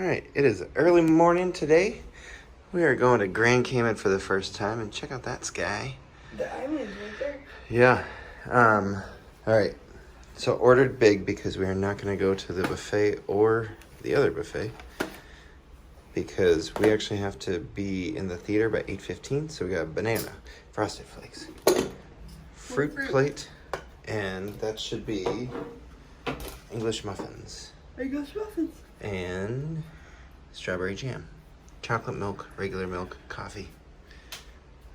Alright, it is early morning today. We are going to Grand Cayman for the first time, and check out that sky. The island's right there. Yeah. Alright. So ordered big because we are not going to go to the buffet or the other buffet, because we actually have to be in the theater by 8:15. So we got banana, frosted flakes, fruit plate, and that should be English muffins. English muffins. And strawberry jam, chocolate milk, regular milk, coffee.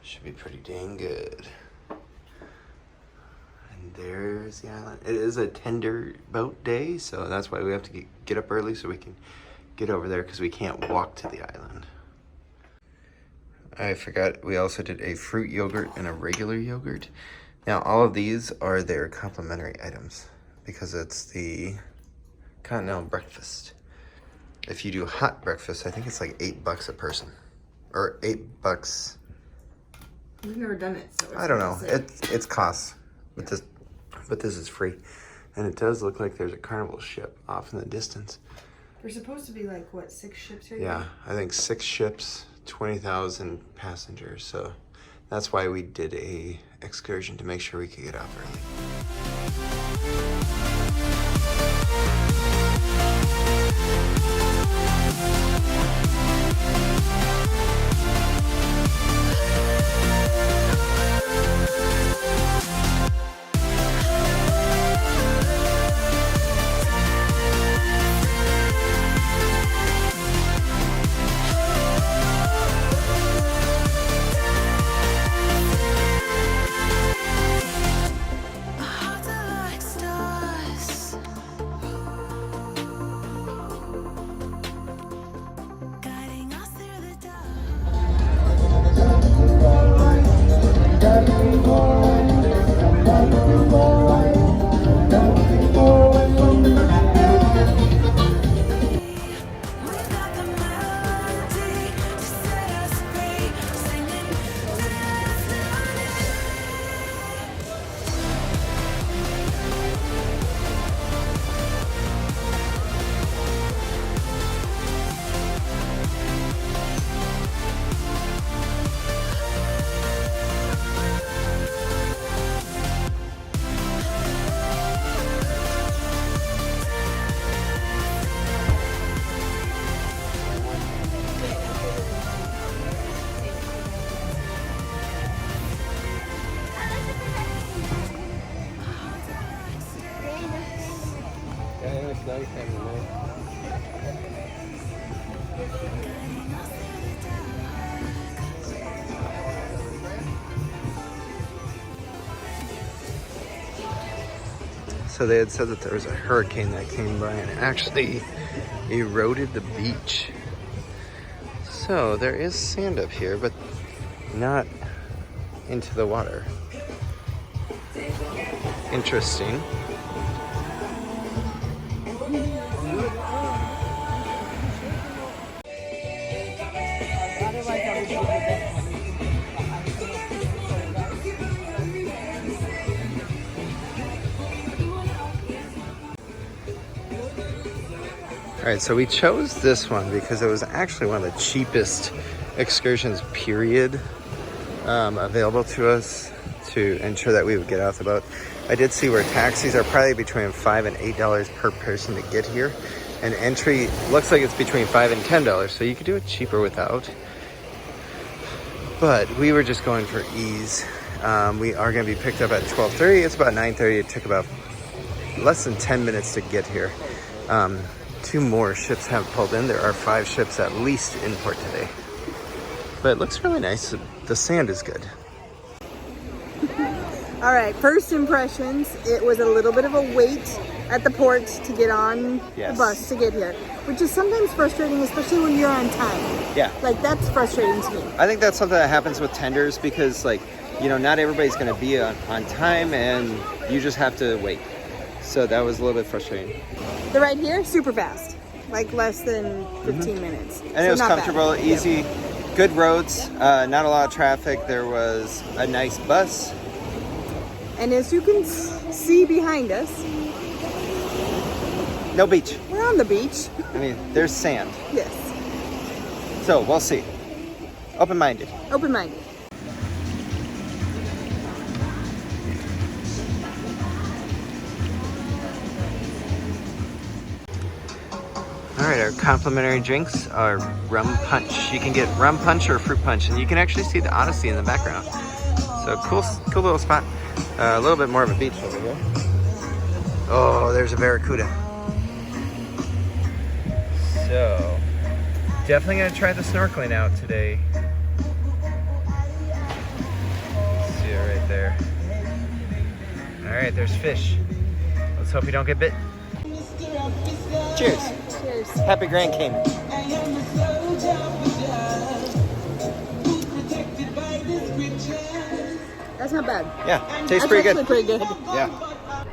Should be pretty dang good. And there's the island. It is a tender boat day, so that's why we have to get up early so we can get over there, because we can't walk to the island. I forgot, we also did a fruit yogurt and a regular yogurt. Now all of these are their complimentary items because it's the continental breakfast. If you do hot breakfast, I think it's like $8 a person, or $8. We've never done it, so I don't know. It's costs, but this is free, and it does look like there's a carnival ship off in the distance. There's supposed to be like what, 6 ships here? Yeah, I think 6 ships, 20,000 passengers. So that's why we did a excursion, to make sure we could get off early. So they had said that there was a hurricane that came by and actually eroded the beach. So there is sand up here, but not into the water. Interesting. All right, so we chose this one because it was actually one of the cheapest excursions, period, available to us to ensure that we would get off the boat. I did see where taxis are probably between $5 and $8 per person to get here, and entry looks like it's between $5 and $10, so you could do it cheaper without. But we were just going for ease. We are going to be picked up at 12:30. It's about 9:30. It took about less than 10 minutes to get here. 2 more ships have pulled in. There are 5 ships at least in port today. But it looks really nice. The sand is good. All right, first impressions. It was a little bit of a wait at the port to get on the bus to get here, which is sometimes frustrating, especially when you're on time. Yeah. Like, that's frustrating to me. I think that's something that happens with tenders because, like, you know, not everybody's going to be on time, and you just have to wait. So that was a little bit frustrating. The ride here, super fast, like less than 15 minutes. And so it was not comfortable, bad. easy, good roads, not a lot of traffic. There was a nice bus. And as you can see behind us, No beach. We're on the beach. I mean, there's sand. Yes. So we'll see. Open-minded. Open-minded. All right, our complimentary drinks are rum punch. You can get rum punch or fruit punch, and you can actually see the Odyssey in the background. So cool little spot. A little bit more of a beach over here. Oh, there's a barracuda. So, definitely gonna try the snorkeling out today. See it right there. All right, there's fish. Let's hope you don't get bit. Cheers. Cheers. Happy Grand Cayman. That's not bad. Yeah, tastes pretty good. That's actually pretty good. Yeah.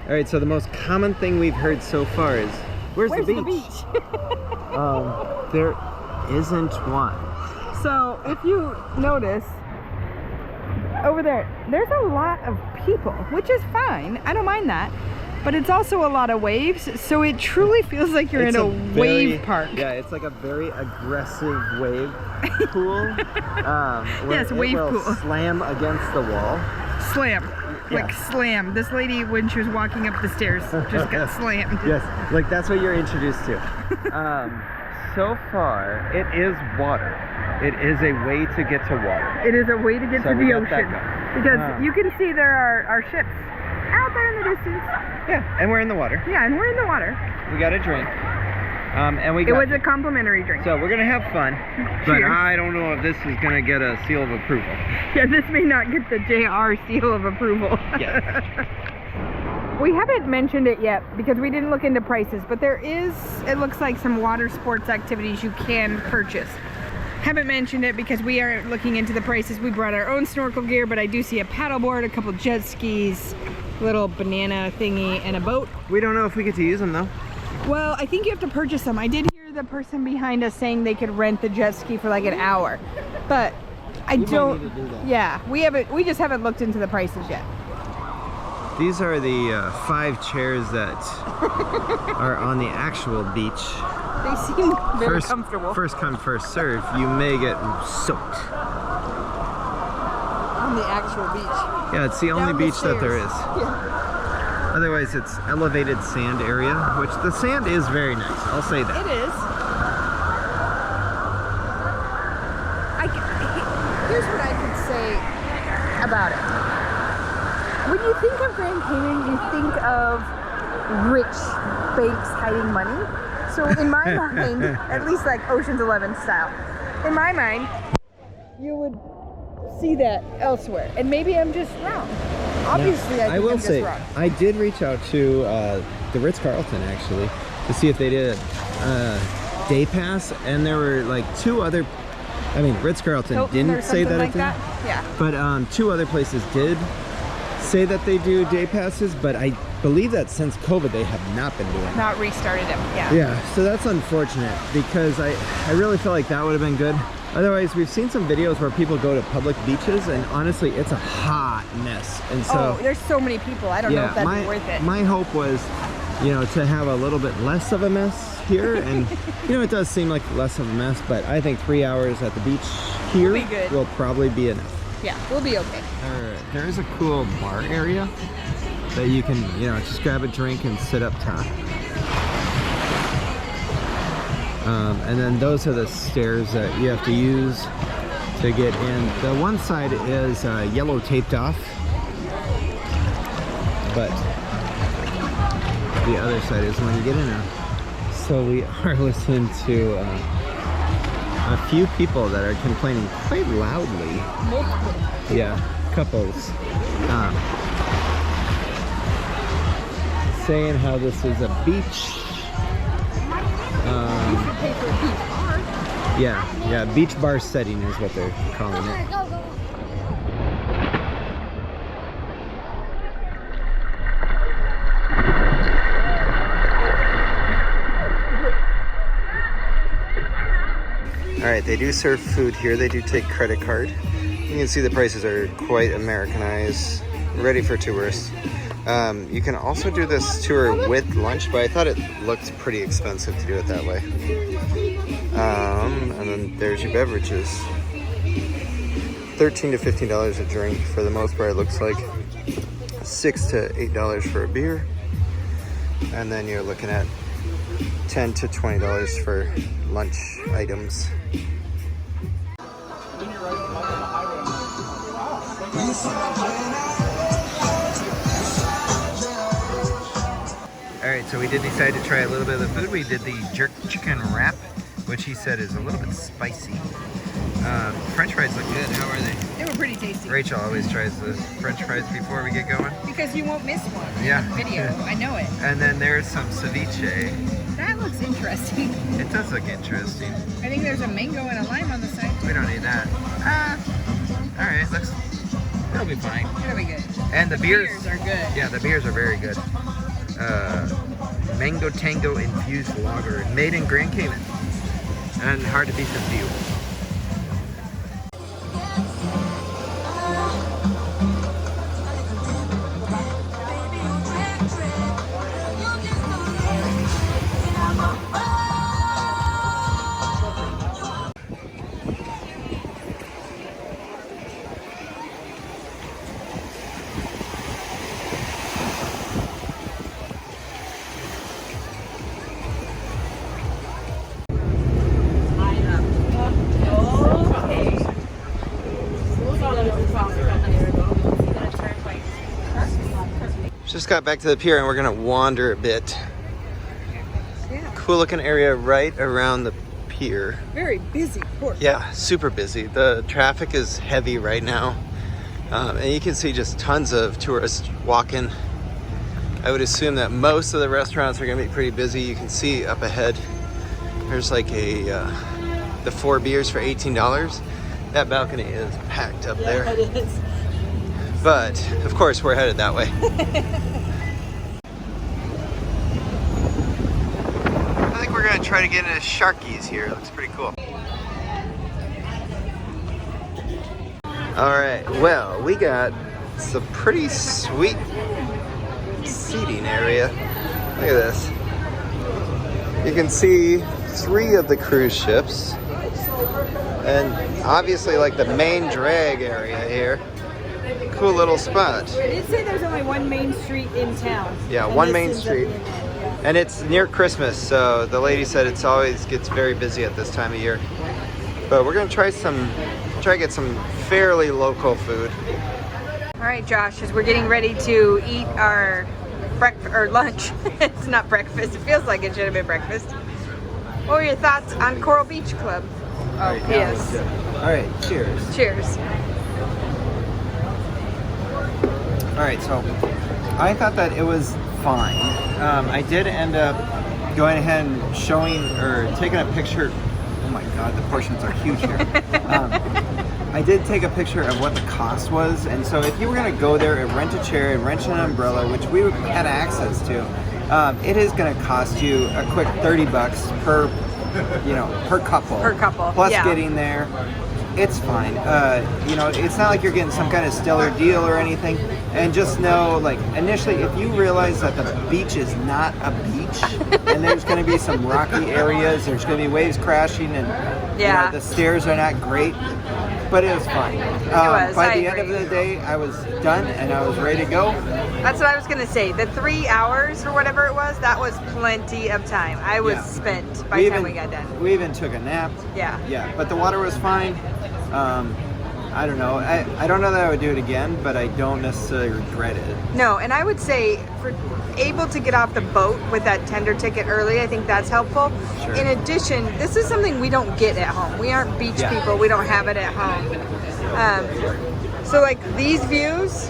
All right, so the most common thing we've heard so far is, where's the beach? There isn't one. So if you notice, over there, there's a lot of people, which is fine. I don't mind that. But it's also a lot of waves, so it truly feels like you're in a wave park. Yeah, it's like a very aggressive wave pool. Yes, wave pool. Slam against the wall. Slam. Yeah. Like slam. This lady, when she was walking up the stairs, just got slammed. Yes, like that's what you're introduced to. So far, it is water. It is a way to get to water. It is a way to get to the ocean. Because you can see there are ships out there in the distance. Yeah, and we're in the water. Yeah, and we're in the water. We got a drink. And we It was a complimentary drink. So we're gonna have fun, but Cheers. I don't know if this is gonna get a seal of approval. Yeah, this may not get the JR seal of approval. Yes. We haven't mentioned it yet because we didn't look into prices, but there is, it looks like, some water sports activities you can purchase. Haven't mentioned it because we aren't looking into the prices. We brought our own snorkel gear, but I do see a paddleboard, a couple jet skis, little banana thingy, and a boat. We don't know if we get to use them though. Well, I think you have to purchase them. I did hear the person behind us saying they could rent the jet ski for like an hour, but I don't. Need to do that. Yeah, we just haven't looked into the prices yet. These are the 5 chairs that are on the actual beach. They seem very comfortable. First come, first serve. You may get soaked. On the actual beach. Yeah, it's the only Down the beach that there stairs. is. Yeah. Otherwise, it's elevated sand area, which the sand is very nice. I'll say that. It is. Here's what I could say about it. When you think of Grand Cayman, you think of rich banks hiding money. So in my mind, at least like Ocean's 11 style, in my mind, you would see that elsewhere. And maybe I'm just wrong. Obviously, now, I think will I'm say, just wrong. I did reach out to the Ritz-Carlton actually to see if they did a day pass, and there were like 2 other. I mean, Ritz-Carlton didn't say that like it did, yeah. but 2 other places did say that they do day passes. But I believe that since COVID, they have not been doing it. Not restarted them. Yeah. Yeah, so that's unfortunate because I really feel like that would have been good. Otherwise, we've seen some videos where people go to public beaches, and honestly, it's a hot mess. And so, there's so many people. I don't know if that'd be worth it. My hope was, you know, to have a little bit less of a mess here, and you know, it does seem like less of a mess, but I think 3 hours at the beach here will probably be enough. Yeah, we'll be okay. There is a cool bar area that you can, you know, just grab a drink and sit up top. And then those are the stairs that you have to use to get in. The one side is yellow taped off, but the other side is when you get in there. So we are listening to a few people that are complaining quite loudly. Multiple. Yeah, couples. Saying how this is a beach. You should pay for a beach bar. Yeah, beach bar setting is what they're calling it. Alright, they do serve food here. They do take credit card. You can see the prices are quite Americanized, ready for tourists. You can also do this tour with lunch, but I thought it looked pretty expensive to do it that way. And then there's your beverages. $13 to $15 a drink for the most part. It looks like $6 to $8 for a beer, and then you're looking at $10 to $20 for lunch items. All right, so we did decide to try a little bit of the food. We did the jerk chicken wrap, which he said is a little bit spicy. French fries look good. How are they? They were pretty tasty. Rachel always tries the French fries before we get going. Because you won't miss one. Yeah. In the video. I know it. And then there's some ceviche. That looks interesting. It does look interesting. I think there's a mango and a lime on the side. We don't need that. All right, it'll be fine. It'll be good. And the beers are good. Yeah, the beers are very good. Mango Tango infused lager, made in Grand Cayman, and hard to beat the view. Just got back to the pier and we're gonna wander a bit. Yeah. Cool looking area right around the pier. Very busy port. Yeah, super busy. The traffic is heavy right now. And you can see just tons of tourists walking. I would assume that most of the restaurants are gonna be pretty busy. You can see up ahead, there's like the 4 beers for $18. That balcony is packed up there. Yeah, it is. But, of course, we're headed that way. I think we're going to try to get into Sharkees here. It looks pretty cool. Alright, well, we got some pretty sweet seating area. Look at this. You can see 3 of the cruise ships. And obviously, like the main drag area here. Cool little spot. It did say there's only one main street in town. Yeah, one main street. And it's near Christmas, so the lady said it's always gets very busy at this time of year. But we're gonna try to get some fairly local food. All right, Josh, as we're getting ready to eat our breakfast or lunch. It's not breakfast. It feels like it should have been breakfast. What were your thoughts on Coral Beach Club? Oh, yes. All right, cheers. Cheers. All right, so I thought that it was fine. I did end up going ahead and showing or taking a picture. Oh my God, the portions are huge here. I did take a picture of what the cost was, and so if you were gonna go there and rent a chair and rent an umbrella, which we had access to, it is gonna cost you a quick $30 per couple. Per couple, Plus yeah. getting there. It's fine. It's not like you're getting some kind of stellar deal or anything. And just know, like, initially, if you realize that the beach is not a beach, and there's going to be some rocky areas, there's going to be waves crashing, and yeah. The stairs are not great, but it was fine. By the end of the day, I was done, and I was ready to go. That's what I was going to say. The 3 hours or whatever it was, that was plenty of time. I was spent by the time we got done. We even took a nap. Yeah. Yeah, but the water was fine. I don't know. I don't know that I would do it again, but I don't necessarily regret it. No, and I would say for able to get off the boat with that tender ticket early, I think that's helpful. Sure. In addition, this is something we don't get at home. We aren't beach people. We don't have it at home. So like these views,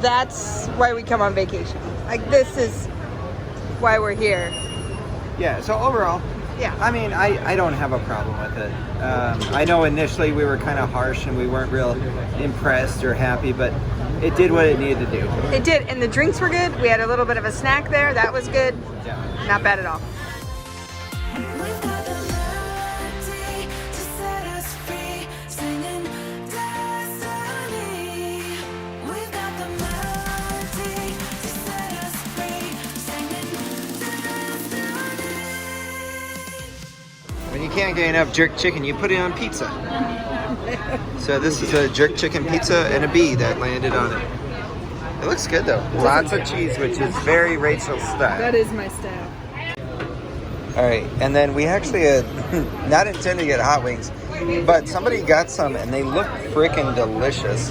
that's why we come on vacation. Like this is why we're here. Yeah, so overall, yeah. I mean, I don't have a problem with it. I know initially we were kind of harsh and we weren't real impressed or happy, but it did what it needed to do. It did, and the drinks were good. We had a little bit of a snack there. That was good. Yeah. Not bad at all. can't get enough jerk chicken, you put it on pizza. So this is a jerk chicken pizza and a bee that landed on it. It looks good though. Lots of cheese, which is very Rachel's style. That is my style. All right, and then we actually had not intended to get hot wings, but somebody got some and they look freaking delicious.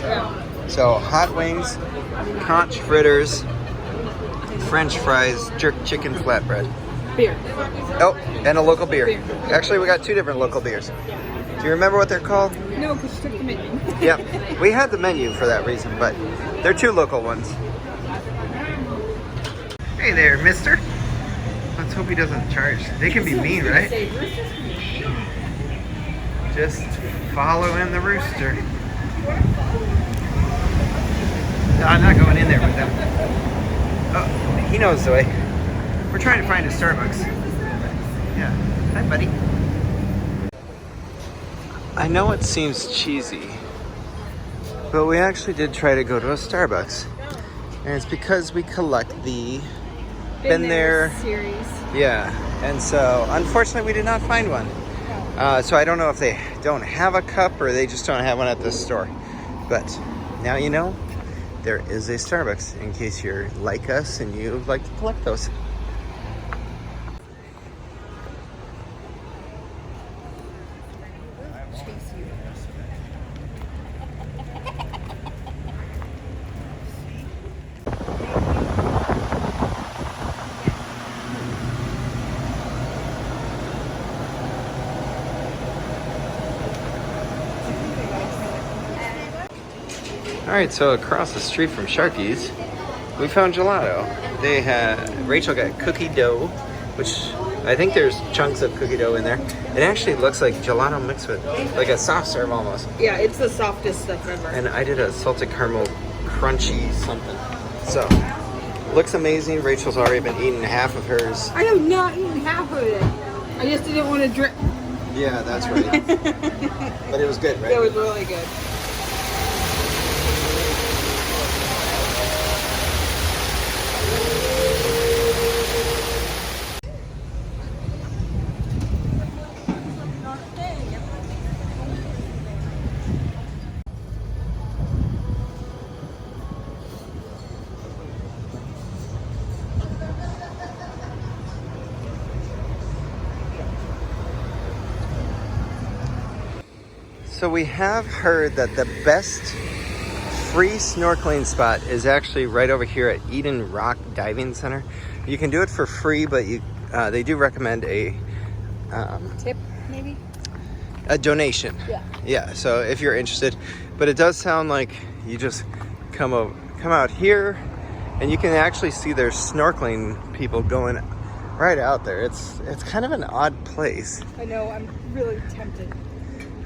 So hot wings, conch fritters, French fries, jerk chicken flatbread. Beer. Oh, and a local beer. Actually, we got 2 different local beers. Do you remember what they're called? No, because you took the menu. Yep, we had the menu for that reason, but they're 2 local ones. Hey there, mister. Let's hope he doesn't charge. They can be mean, right? Just follow in the rooster. No, I'm not going in there with them. Oh, he knows the way. We're trying to find a Starbucks. Yeah. Hi, buddy. I know it seems cheesy, but we actually did try to go to a Starbucks. And it's because we collect the Been There series. Yeah. And so, unfortunately, we did not find one. So I don't know if they don't have a cup or they just don't have one at this store. But now you know, there is a Starbucks in case you're like us and you like to collect those. Alright, so across the street from Sharkees, we found gelato. They had, Rachael got cookie dough, which I think there's chunks of cookie dough in there. It actually looks like gelato mixed with, like a soft serve almost. Yeah, it's the softest stuff ever. And I did a salted caramel crunchy something. So, looks amazing. Rachel's already been eating half of hers. I have not eaten half of it. I just didn't want to drink. Yeah, that's right. But it was good, right? It was really good. So we have heard that the best free snorkeling spot is actually right over here at Eden Rock Diving Center. You can do it for free, but they do recommend a Tip, maybe? a donation. Yeah. Yeah, so if you're interested. But it does sound like you just come out here and you can actually see there's snorkeling people going right out there. It's kind of an odd place. I know, I'm really tempted.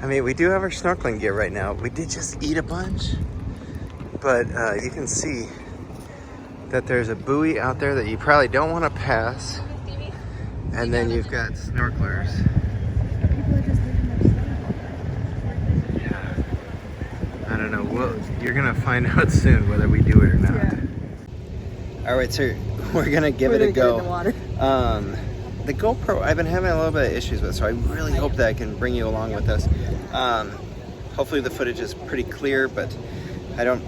I mean, we do have our snorkeling gear right now. We did just eat a bunch, but you can see that there's a buoy out there that you probably don't want to pass. And then you've got snorkelers. People are just looking up stuff. Yeah. I don't know. Well, you're going to find out soon whether we do it or not. Yeah. All right, so we're going to give it a go. In the water. The GoPro, I've been having a little bit of issues with, so I really hope that I can bring you along with us. Hopefully the footage is pretty clear, but I don't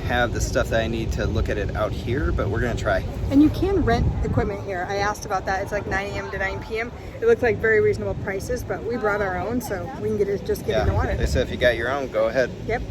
have the stuff that I need to look at it out here, but we're gonna try. And you can rent equipment here. I asked about that. It's like 9 a.m. to 9 p.m. It looks like very reasonable prices, but we brought our own, so we can get in the water. They said if you got your own, go ahead. Yep.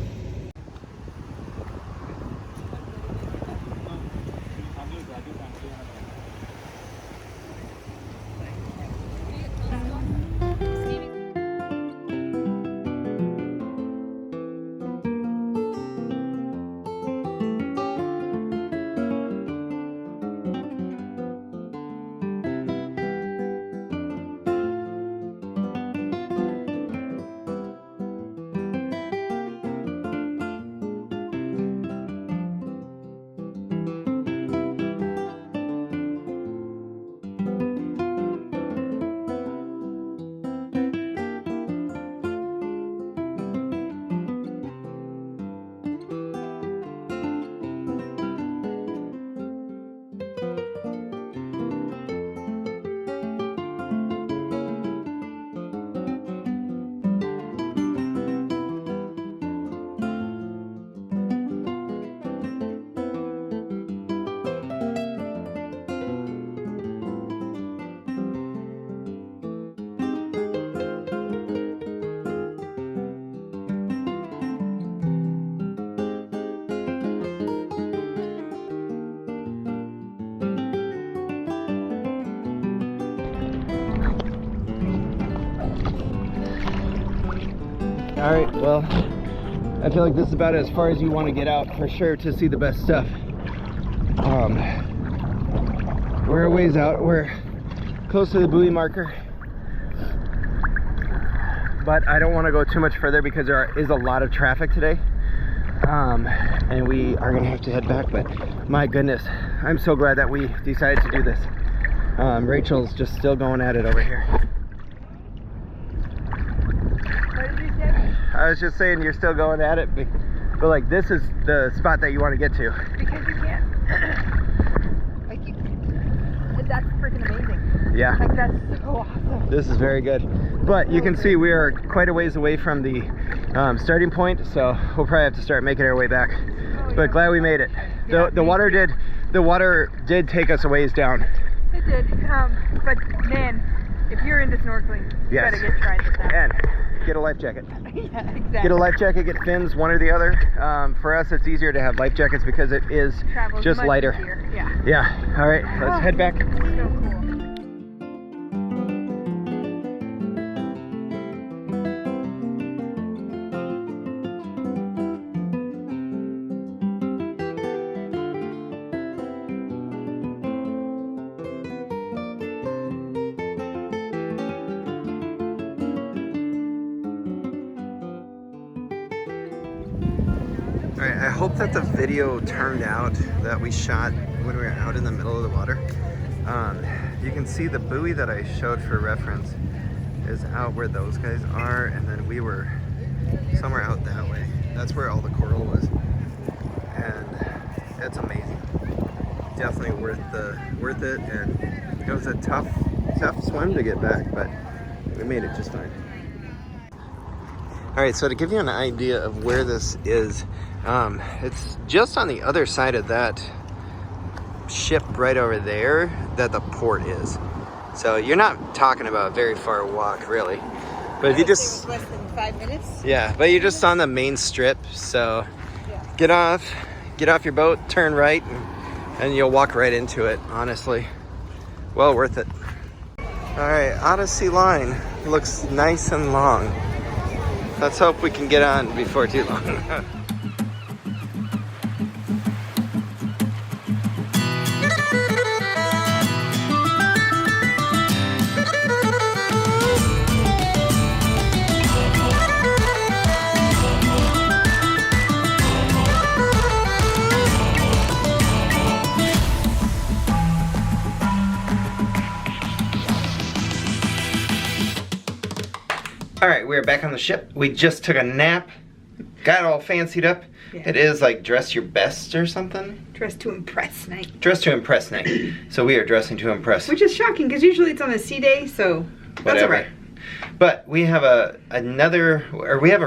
All right, well, I feel like this is about as far as you want to get out for sure to see the best stuff. We're a ways out. We're close to the buoy marker, but I don't want to go too much further because there is a lot of traffic today, and we are gonna have to head back. But my goodness, I'm so glad that we decided to do this. Rachel's just still going at it over here. What did you say? I was just saying you're still going at it, but like this is the spot that you want to get to. Because you can't. That's freaking amazing. Yeah. Like that's so awesome. This is very good. But you can see we are quite a ways away from the starting point, so we'll probably have to start making our way back. But glad we made it. The water did take us a ways down. It did. But man, if you're into snorkeling, you Yes. gotta get trying this out. And get a life jacket. Yeah, exactly. Get a life jacket, get fins, one or the other. For us, it's easier to have life jackets because it is Travels just much lighter. easier. Yeah. Yeah. All right, let's head back. So cool. All right, I hope that the video turned out that we shot when we were out in the middle of the water. You can see the buoy that I showed for reference is out where those guys are, and then we were somewhere out that way. That's where all the coral was, and it's amazing. Definitely worth it, and it was a tough swim to get back, but we made it just fine. All right, so to give you an idea of where this is, it's just on the other side of that ship right over there that the port is. So you're not talking about a very far walk, really. But if you just... less than 5 minutes? Yeah, but you're just on the main strip, so Yeah. get off your boat, turn right, and you'll walk right into it, honestly. Well worth it. All right, Odyssey line looks nice and long. Let's hope we can get on before too long. All right, we're back on the ship. We just took a nap, got all fancied up. Yeah. It is like dress your best or something. Dress to impress night. Dress to impress night. So we are dressing to impress. Which is shocking because usually it's on a sea day, so that's Whatever. alright. But we have a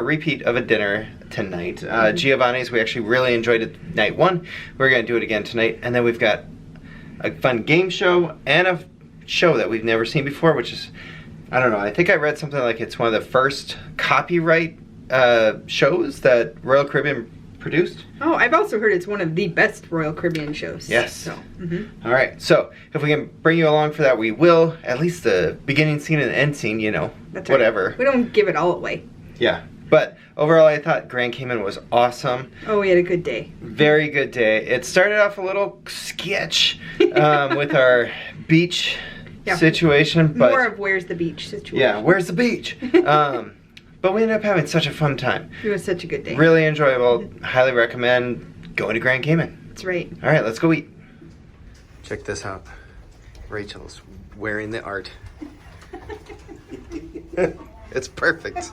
repeat of a dinner tonight. Giovanni's, we actually really enjoyed it night one. We're gonna do it again tonight. And then we've got a fun game show and a show that we've never seen before, which is, I don't know, I think I read something like it's one of the first copyright shows that Royal Caribbean produced. Oh, I've also heard it's one of the best Royal Caribbean shows. Yes. So, All right, so if we can bring you along for that, we will. At least the beginning scene and the end scene, you know, That's right. whatever. We don't give it all away. Yeah, but overall I thought Grand Cayman was awesome. Oh, we had a good day. Very good day. It started off a little sketch with our beach situation, but More of where's the beach situation. yeah, where's the beach? But we ended up having such a fun time. It was such a good day. Really enjoyable. Highly recommend going to Grand Cayman. That's right. All right, let's go eat. Check this out. Rachel's wearing the art. It's perfect.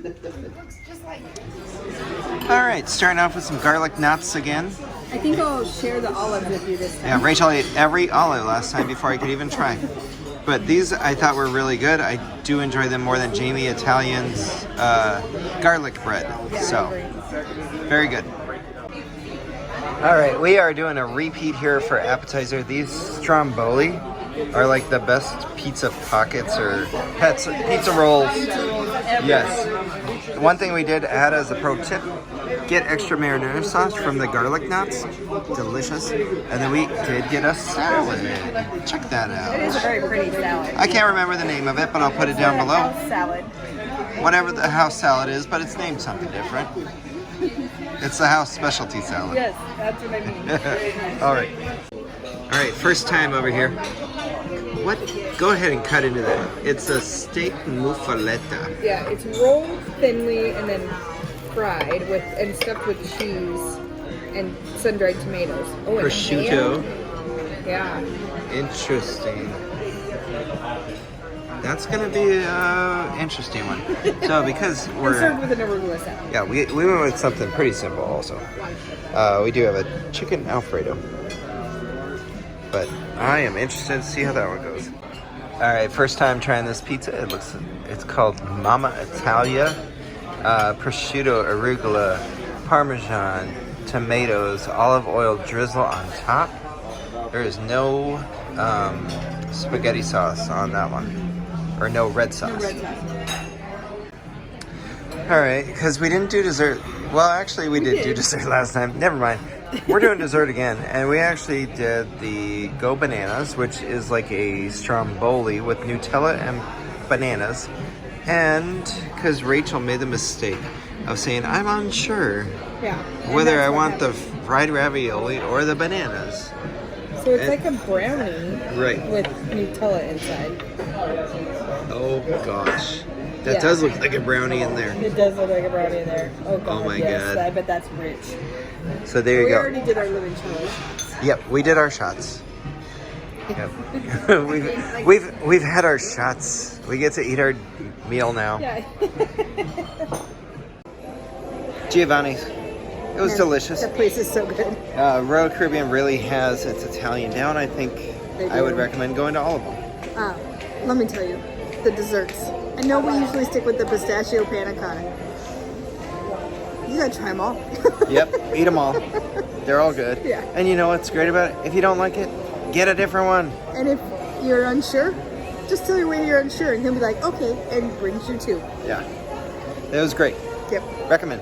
Looks just like All right, starting off with some garlic nuts again. I think I'll share the olives with you this time. Yeah, Rachel ate every olive last time before I could even try. But these I thought were really good. I do enjoy them more than Jamie Italian's garlic bread. So, very good. All right, we are doing a repeat here for appetizer. These stromboli are like the best pizza pockets or pizza rolls. Yes. One thing we did add as a pro tip, get extra marinara sauce from the garlic nuts. Delicious. And then we did get a salad. Check that It is out. a very pretty salad. I can't remember the name of it, but I'll put it down below. Salad. whatever the house salad is, but it's named something different. It's the house specialty salad. Yes, that's what I mean. All right. All right, first time over here. What? Go ahead and cut into that. It's a steak muffaletta. Yeah, it's rolled thinly and then fried with and stuffed with cheese and sun-dried tomatoes. Oh, and Prosciutto. ham. Yeah. Interesting. That's gonna be an interesting one. So because And we're served with an arugula salad. yeah, we went with something pretty simple also. We do have a chicken Alfredo, but I am interested to see how that one goes. All right, first time trying this pizza. It's called Mama Italia. Prosciutto, arugula, parmesan, tomatoes, olive oil drizzle on top. There is no spaghetti sauce on that one. Or no red sauce. No red sauce. Alright, because we didn't do dessert. Well, actually, we did do dessert last time. Never mind. We're doing dessert again. And we actually did the Go Bananas, which is like a stromboli with Nutella and bananas. And because Rachel made the mistake of saying, I'm unsure Yeah. whether I want the fried ravioli or the bananas. So it's like a brownie Right. with Nutella inside. Oh gosh. That Yeah. does look like a brownie in there. It does look like a brownie in there. Oh god, my yes. God. I bet that's rich. So there you We go. already did our limoncello. Yep, we did our shots. Yep. we've had our shots. We get to eat our meal now. Yeah. Giovanni. It was delicious. That place is so good. Royal Caribbean really has its Italian down. I think They I would do. recommend going to all of them. Let me tell you, the desserts. I know we usually stick with the pistachio panna cotta. You gotta try them all. Yep, eat them all. They're all good. Yeah. And you know what's great about it? If you don't like it, get a different one. And if you're unsure, just tell your waiter you're unsure, and he'll be like, okay, and brings you two. Yeah. It was great. Yep. Recommend.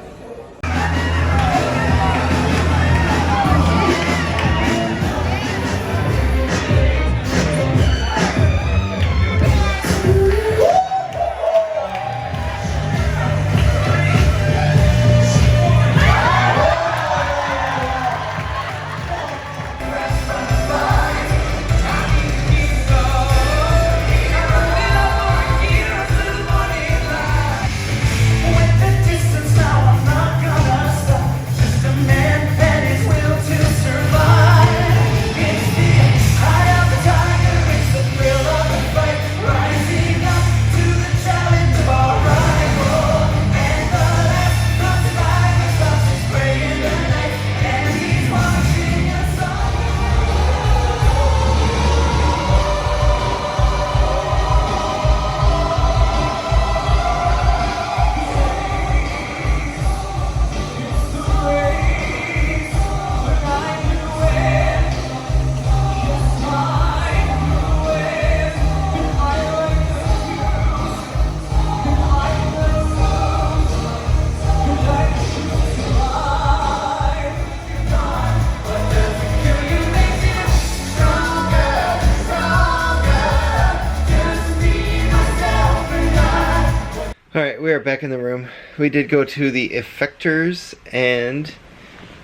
Alright, we are back in the room. We did go to the Effectors and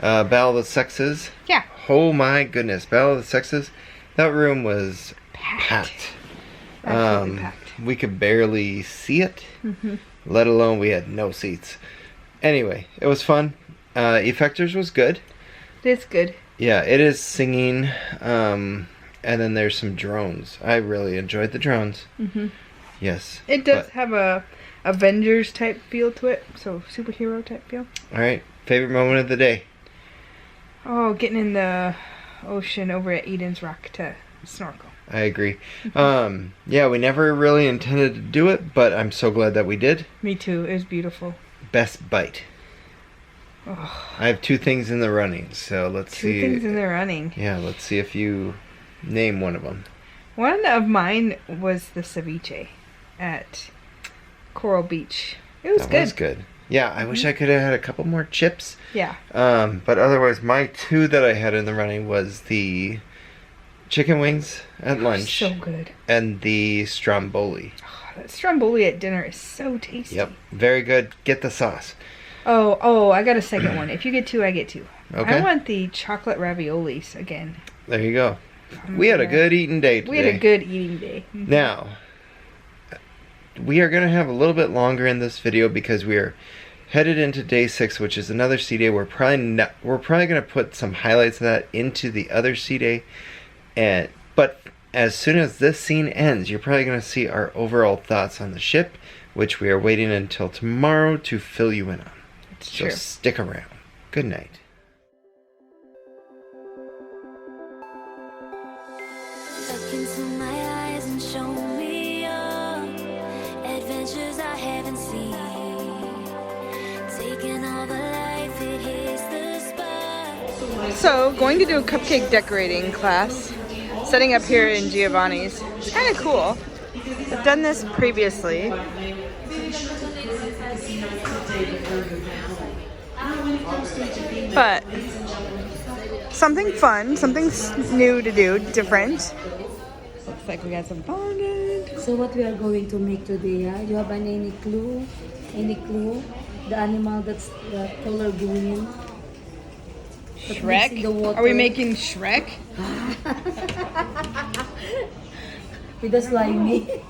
Battle of the Sexes. Yeah. Oh my goodness, Battle of the Sexes. That room was packed. Absolutely packed. We could barely see it, let alone we had no seats. Anyway, it was fun. Effectors was good. It's good. Yeah, it is singing, and then there's some drones. I really enjoyed the drones. Yes. It does have a Avengers type feel to it, so superhero type feel. Alright, favorite moment of the day? Oh, getting in the ocean over at Eden's Rock to snorkel. I agree. Yeah, we never really intended to do it, but I'm so glad that we did. Me too. It was beautiful. Best bite. Oh, I have two things in the running, so let's see. two things in the running. Yeah, let's see if you name one of them. One of mine was the ceviche at Coral Beach. It was That good. was good. Yeah, I wish I could have had a couple more chips. Yeah. But otherwise, my two that I had in the running was the chicken wings at lunch So good. and the stromboli. Oh, stromboli at dinner is so tasty. Yep, very good. Get the sauce. Oh, I got a second one. If you get two, I get two. Okay. I want the chocolate raviolis again. There you go. We had a good eating day today. We had a good eating day. Now, we are going to have a little bit longer in this video because we are headed into day 6, which is another sea day. We're probably going to put some highlights of that into the other sea day. But as soon as this scene ends, you're probably going to see our overall thoughts on the ship, which we are waiting until tomorrow to fill you in on. It's So true. stick around. Good night. Look into my eyes and show me your adventures I haven't seen. Taking all the life, it hits the spot. So, going to do a cupcake decorating class. Setting up here in Giovanni's. It's kind of cool. I've done this previously. But something fun, something new to do, different. Looks like we got some fondant. So what we are going to make today, you have any clue? Any clue? The animal that's the color green. that lives in the Shrek? water. Are we making Shrek? With the slimy.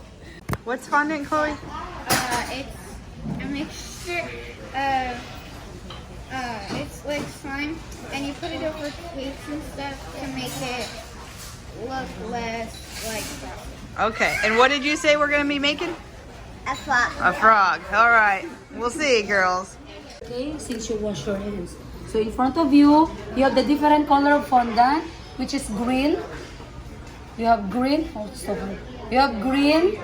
What's fondant, Chloe? It's a mixture it's like slime, and you put it over cakes and stuff to make it look less like frosting. Okay, and what did you say we're gonna be making? A frog. A frog. All right, we'll see, girls. Okay, since you wash your hands. So in front of you, you have the different color of fondant, which is green. You have green. Oh, it's so hard. You have green,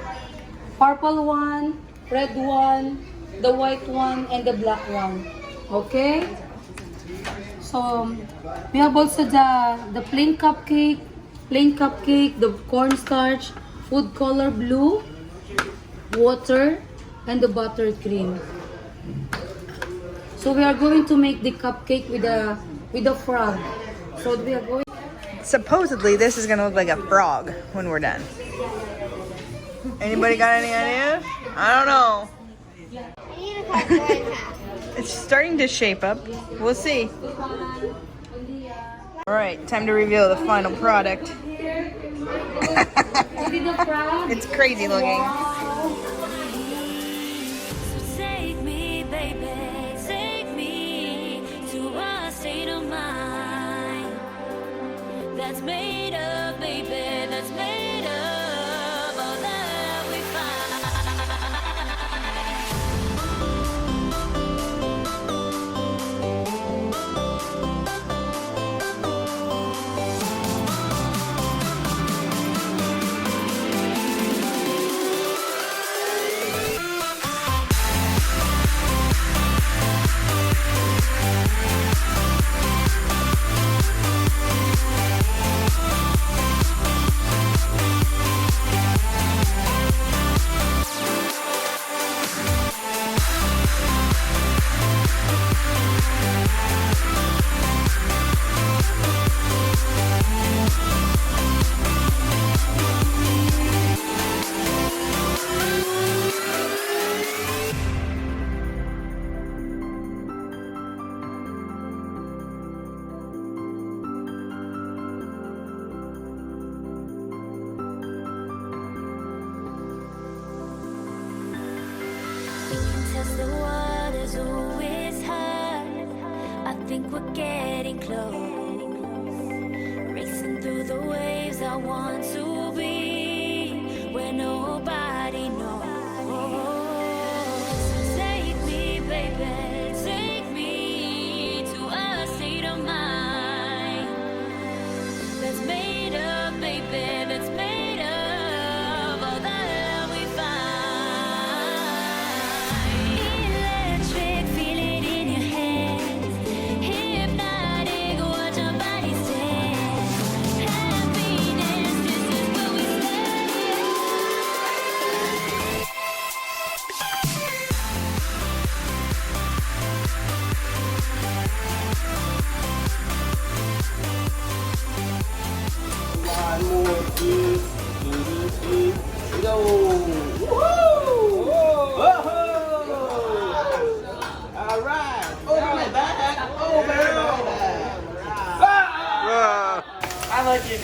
purple one, red one, the white one, and the black one. Okay. So we have also the plain cupcake, the cornstarch, food color blue, water, and the buttercream. So we are going to make the cupcake with a frog. So we are going. Supposedly, this is gonna look like a frog when we're done. Anybody got any ideas? I don't know. I need to cut it in half. It's starting to shape up. We'll see. All right, time to reveal the final product. It's crazy looking. So take me, baby, take me to a state of mind that's made of, baby, that's made of all that we find. Test the waters, oh, it's hard. I think we're getting close. Racing through the waves, I want to be where nobody knows. So take me, baby, take me to a state of mind that's made of, baby, that's made of all that we find. Electric, feel it in your hands. Hypnotic, watch our bodies dance. Happiness, this is where we stay. One more, two, three, go. Woo! Here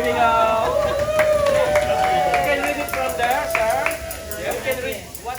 we go. You can read it from there, sir. You can read what.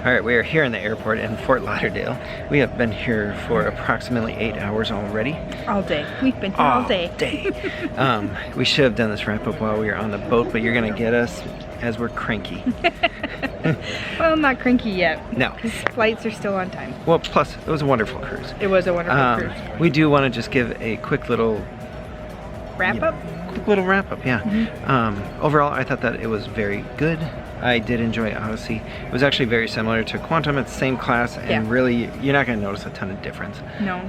Alright, we are here in the airport in Fort Lauderdale. We have been here for approximately 8 hours already. All day. We've been here all day. We should have done this wrap up while we were on the boat, but you're going to get us as we're cranky. Well, not cranky yet. No. Because flights are still on time. Well, plus, it was a wonderful cruise. It was a wonderful cruise. We do want to just give a quick little Wrap up? Quick little wrap up, yeah. Overall, I thought that it was very good. I did enjoy Odyssey. It was actually very similar to Quantum. It's the same class, and really, you're not going to notice a ton of difference. No.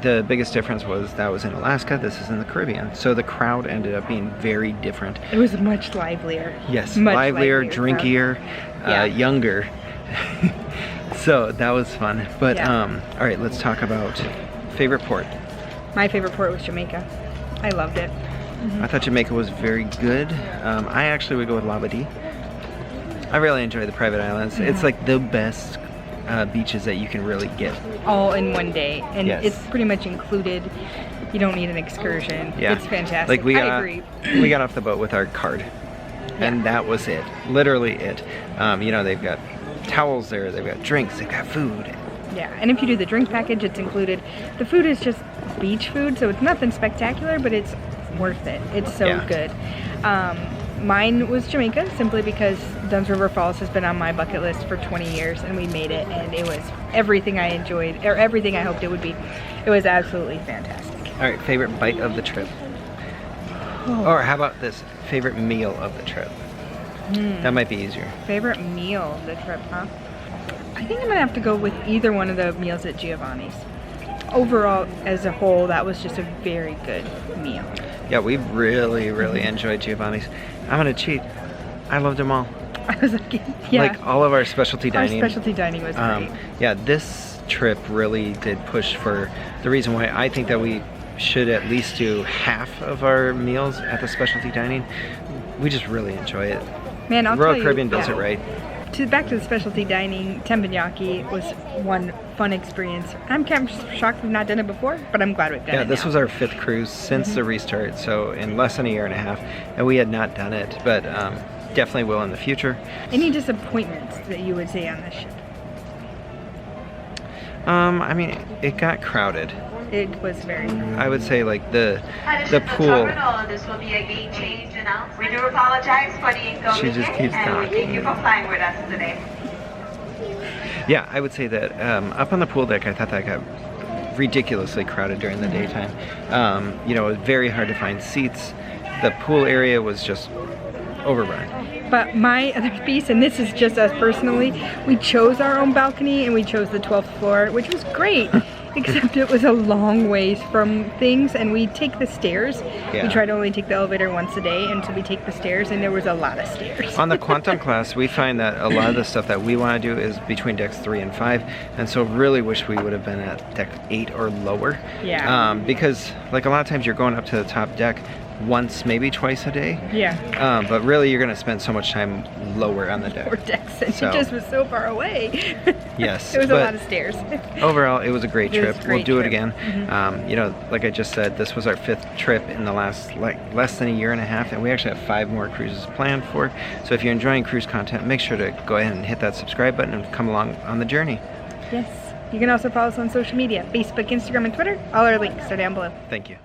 The biggest difference was that was in Alaska, this is in the Caribbean. So the crowd ended up being very different. It was much livelier. Yes, much livelier, drinkier, younger. So that was fun. But all right, let's talk about favorite port. My favorite port was Jamaica. I loved it. I thought Jamaica was very good. I actually would go with Labadee. I really enjoy the private islands. It's like the best beaches that you can really get. All in one day. And it's pretty much included. You don't need an excursion. Yeah. It's fantastic. Like I agree. We got off the boat with our card. And that was it. Literally it. You know, they've got towels there, they've got drinks, they've got food. Yeah, and if you do the drink package, it's included. The food is just beach food, so it's nothing spectacular, but it's worth it. It's so good. Mine was Jamaica, simply because Dunn's River Falls has been on my bucket list for 20 years, and we made it, and it was everything I enjoyed, or everything I hoped it would be. It was absolutely fantastic. All right, favorite bite of the trip? Or how about this? Favorite meal of the trip? That might be easier. Favorite meal of the trip, huh? I think I'm gonna have to go with either one of the meals at Giovanni's. Overall, as a whole, that was just a very good meal. Yeah, we really enjoyed Giovanni's. I'm gonna cheat. I loved them all. I was like, yeah. Like all of our specialty dining. Our specialty dining was great. Yeah, this trip really did push for the reason why I think that we should at least do half of our meals at the specialty dining. We just really enjoy it. Man, I'll Royal tell Caribbean you, does it right. Back to the specialty dining, Tepanyaki was one fun experience. I'm kind of shocked we've not done it before, but I'm glad we've done it. Yeah, this now. was our 5th cruise since the restart, so in less than a year and a half, and we had not done it, but definitely will in the future. Any disappointments that you would say on this ship? I mean, it got crowded. It was very. I would say like the pool. This will be a gate change announcement. We do apologize for the inconvenience. She just keeps and we thank you for talking. flying with us today. Yeah, I would say that up on the pool deck, I thought that got ridiculously crowded during the daytime. You know, it was very hard to find seats. The pool area was just overrun. But my other piece, and this is just us personally, we chose our own balcony and we chose the 12th floor, which was great. Except it was a long ways from things, and we take the stairs. Yeah. We try to only take the elevator once a day, and so we take the stairs, and there was a lot of stairs. On the quantum class, we find that a lot of the stuff that we want to do is between decks 3 and 5, and so really wish we would have been at deck 8 or lower. Yeah. Because like a lot of times you're going up to the top deck once, maybe twice a day. Yeah. But really you're going to spend so much time lower on the deck. Or decks, and So- it just was so far away. Yes, It was a but lot of stairs. overall, it was a great It was trip. a We'll great do it trip. again. You know, like I just said, this was our 5th trip in the last less than a year and a half, and we actually have 5 more cruises planned for. So if you're enjoying cruise content, make sure to go ahead and hit that subscribe button and come along on the journey. Yes. You can also follow us on social media, Facebook, Instagram, and Twitter. All our links are down below. Thank you.